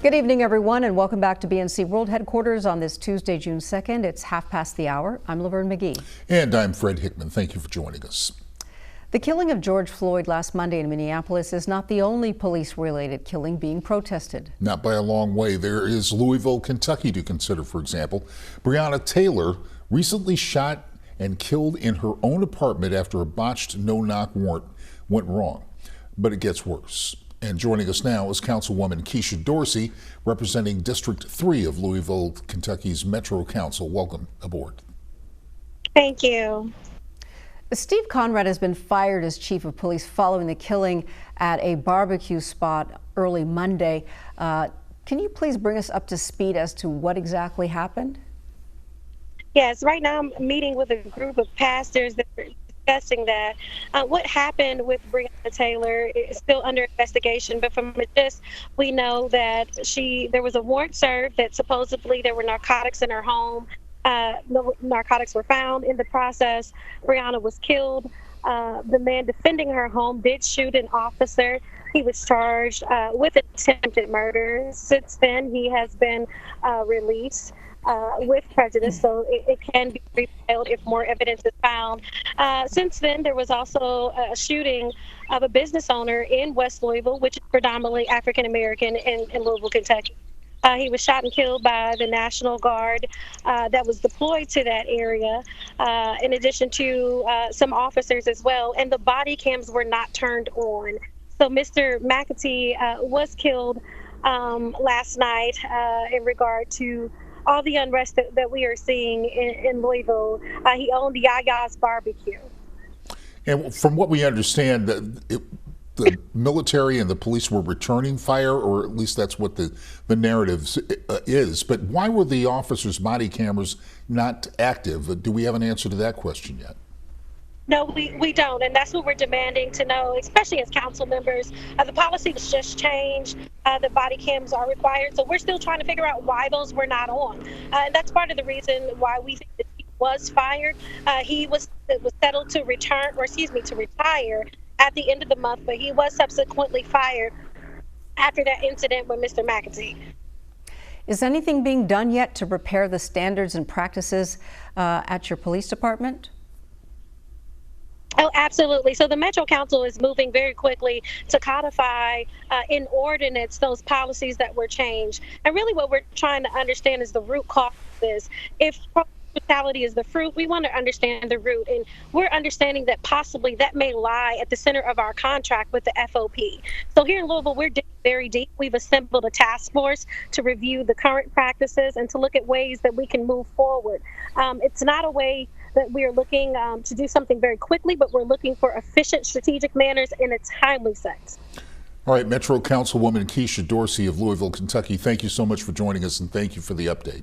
Good evening, everyone, and welcome back to BNC World Headquarters on this Tuesday, June 2nd. It's half past the hour. I'm Laverne McGee. And I'm Fred Hickman. Thank you for joining us. The killing of George Floyd last Monday in Minneapolis is not the only police-related killing being protested. Not by a long way. There is Louisville, Kentucky to consider, for example. Breonna Taylor recently shot and killed in her own apartment after a botched no-knock warrant went wrong. But it gets worse. And joining us now is Councilwoman Keisha Dorsey, representing District 3 of Louisville, Kentucky's Metro Council. Welcome aboard. Thank you. Steve Conrad has been fired as chief of police following the killing at a barbecue spot early Monday. Can you please bring us up to speed as to what exactly happened? Yes, right now I'm meeting with a group of pastors that are discussing that. What happened with Breonna Taylor is still under investigation, but from the gist, we know that there was a warrant served that supposedly there were narcotics in her home. No narcotics were found. In the process, Breonna was killed. The man defending her home did shoot an officer. He was charged with attempted murder. Since then, he has been released with prejudice, so it can be refiled if more evidence is found. Since then, there was also a shooting of a business owner in West Louisville, which is predominantly African American in Louisville, Kentucky. He was shot and killed by the National Guard that was deployed to that area, in addition to some officers as well. And the body cams were not turned on. So Mr. McAtee was killed last night in regard to all the unrest that we are seeing in Louisville. He owned Yaya's Barbecue. And from what we understand, the military and the police were returning fire, or at least that's what the narrative is. But why were the officers' body cameras not active? Do we have an answer to that question yet? No, we don't, and that's what we're demanding to know, especially as council members. The policy was just changed. The body cams are required, so we're still trying to figure out why those were not on. And that's part of the reason why we think that he was fired. He was settled to retire at the end of the month, but he was subsequently fired after that incident with Mr. McAtee. Is anything being done yet to repair the standards and practices at your police department? Oh, absolutely. So the Metro Council is moving very quickly to codify in ordinance those policies that were changed. And really what we're trying to understand is the root cause of this. If brutality is the fruit, we want to understand the root, and we're understanding that possibly that may lie at the center of our contract with the FOP. So here in Louisville, we're digging very deep. We've assembled a task force to review the current practices and to look at ways that we can move forward. It's not a way that we are looking to do something very quickly, but we're looking for efficient, strategic manners in a timely sense. All right, Metro Councilwoman Keisha Dorsey of Louisville, Kentucky, thank you so much for joining us, and thank you for the update.